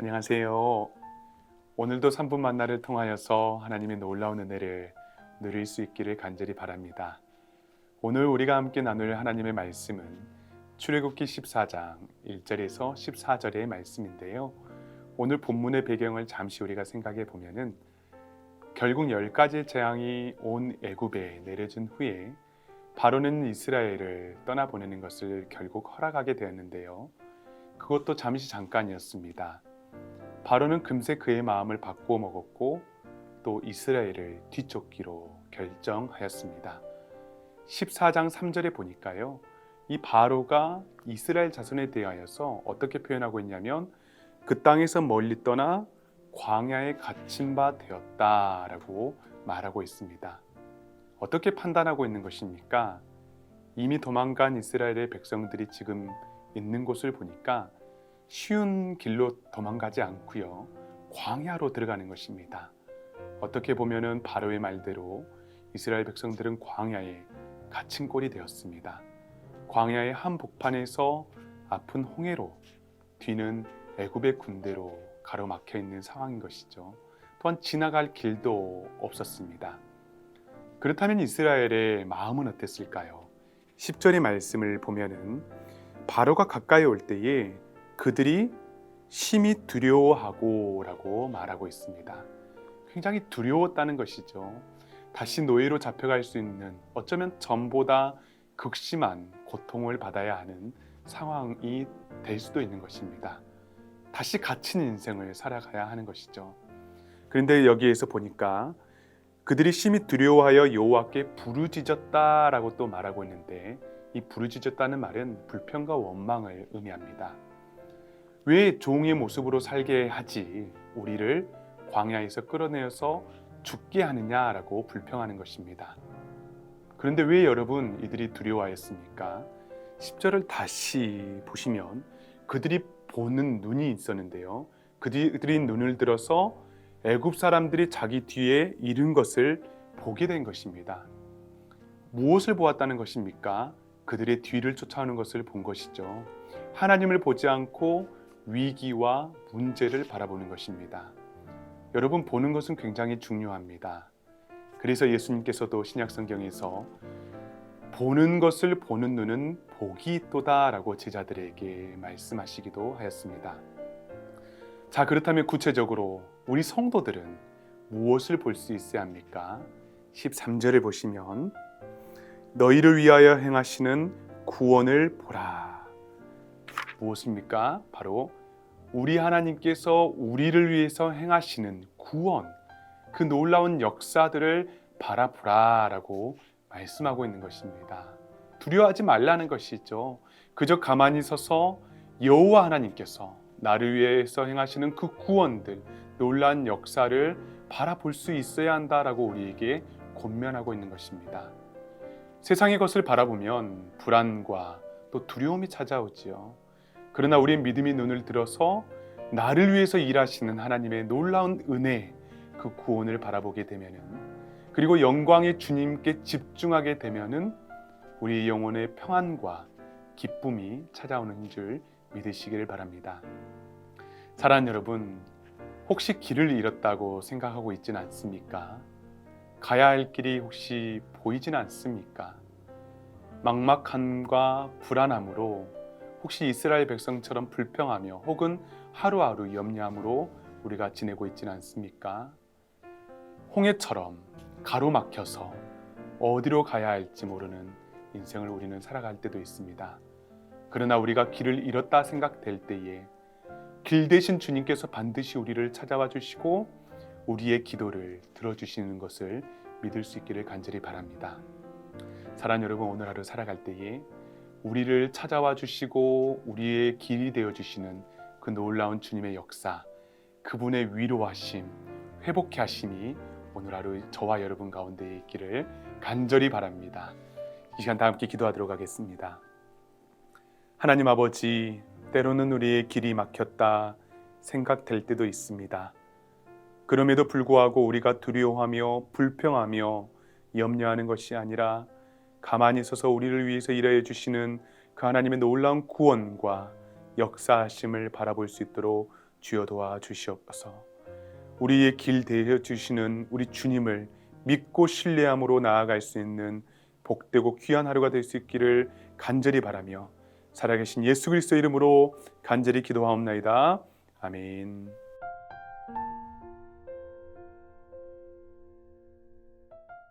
안녕하세요. 오늘도 3분 만나를 통하여서 하나님의 놀라운 은혜를 누릴 수 있기를 간절히 바랍니다. 오늘 우리가 함께 나눌 하나님의 말씀은 출애굽기 14장 1절에서 14절의 말씀인데요. 오늘 본문의 배경을 잠시 우리가 생각해 보면은 결국 10가지 재앙이 온 애굽에 내려진 후에 바로는 이스라엘을 떠나보내는 것을 결국 허락하게 되었는데요. 그것도 잠깐이었습니다. 바로는 금세 그의 마음을 바꾸어 먹었고 또 이스라엘을 뒤쫓기로 결정하였습니다. 14장 3절에 보니까요. 이 바로가 이스라엘 자손에 대하여서 어떻게 표현하고 있냐면 그 땅에서 멀리 떠나 광야에 갇힌 바 되었다라고 말하고 있습니다. 어떻게 판단하고 있는 것입니까? 이미 도망간 이스라엘의 백성들이 지금 있는 곳을 보니까 쉬운 길로 도망가지 않고요. 광야로 들어가는 것입니다. 어떻게 보면은 바로의 말대로 이스라엘 백성들은 광야에 갇힌 꼴이 되었습니다. 광야의 한 복판에서 앞은 홍해로 뒤는 애굽의 군대로 가로막혀 있는 상황인 것이죠. 또한 지나갈 길도 없었습니다. 그렇다면 이스라엘의 마음은 어땠을까요? 10절의 말씀을 보면은 바로가 가까이 올 때에 그들이 심히 두려워하고 라고 말하고 있습니다. 굉장히 두려웠다는 것이죠. 다시 노예로 잡혀갈 수 있는 어쩌면 전보다 극심한 고통을 받아야 하는 상황이 될 수도 있는 것입니다. 다시 갇힌 인생을 살아가야 하는 것이죠. 그런데 여기에서 보니까 그들이 심히 두려워하여 여호와께 부르짖었다라고 또 말하고 있는데 이 부르짖었다는 말은 불평과 원망을 의미합니다. 왜 종의 모습으로 살게 하지 우리를 광야에서 끌어내어서 죽게 하느냐라고 불평하는 것입니다. 그런데 왜 여러분 이들이 두려워하였습니까? 10절을 다시 보시면 그들이 보는 눈이 있었는데요. 그들이 눈을 들어서 애굽 사람들이 자기 뒤에 이른 것을 보게 된 것입니다. 무엇을 보았다는 것입니까? 그들의 뒤를 쫓아오는 것을 본 것이죠. 하나님을 보지 않고 위기와 문제를 바라보는 것입니다. 여러분, 보는 것은 굉장히 중요합니다. 그래서 예수님께서도 신약성경에서 보는 것을 보는 눈은 복이 있도다 라고 제자들에게 말씀하시기도 하였습니다. 자, 그렇다면 구체적으로 우리 성도들은 무엇을 볼 수 있어야 합니까? 13절을 보시면 너희를 위하여 행하시는 구원을 보라. 무엇입니까? 바로 우리 하나님께서 우리를 위해서 행하시는 구원, 그 놀라운 역사들을 바라보라 라고 말씀하고 있는 것입니다. 두려워하지 말라는 것이죠. 그저 가만히 서서 여호와 하나님께서 나를 위해서 행하시는 그 구원들, 놀라운 역사를 바라볼 수 있어야 한다라고 우리에게 권면하고 있는 것입니다. 세상의 것을 바라보면 불안과 또 두려움이 찾아오지요. 그러나 우리의 믿음이 눈을 들어서 나를 위해서 일하시는 하나님의 놀라운 은혜, 그 구원을 바라보게 되면은, 그리고 영광의 주님께 집중하게 되면은 우리 영혼의 평안과 기쁨이 찾아오는 줄 믿으시기를 바랍니다. 사랑하는 여러분, 혹시 길을 잃었다고 생각하고 있지는 않습니까? 가야 할 길이 혹시 보이지는 않습니까? 막막함과 불안함으로 혹시 이스라엘 백성처럼 불평하며 혹은 하루하루 염려함으로 우리가 지내고 있지는 않습니까? 홍해처럼 가로막혀서 어디로 가야 할지 모르는 인생을 우리는 살아갈 때도 있습니다. 그러나 우리가 길을 잃었다 생각될 때에 길 대신 주님께서 반드시 우리를 찾아와 주시고 우리의 기도를 들어주시는 것을 믿을 수 있기를 간절히 바랍니다. 사랑하는 여러분, 오늘 하루 살아갈 때에 우리를 찾아와 주시고 우리의 길이 되어 주시는 그 놀라운 주님의 역사, 그분의 위로하심, 회복케 하심이 오늘 하루 저와 여러분 가운데 있기를 간절히 바랍니다. 이 시간 다 함께 기도하도록 하겠습니다. 하나님 아버지, 때로는 우리의 길이 막혔다 생각될 때도 있습니다. 그럼에도 불구하고 우리가 두려워하며 불평하며 염려하는 것이 아니라 가만히 서서 우리를 위해서 일하여 주시는 그 하나님의 놀라운 구원과 역사하심을 바라볼 수 있도록 주여 도와주시옵소서. 우리의 길 되어 주시는 우리 주님을 믿고 신뢰함으로 나아갈 수 있는 복되고 귀한 하루가 될 수 있기를 간절히 바라며 살아계신 예수 그리스도 이름으로 간절히 기도하옵나이다. 아멘.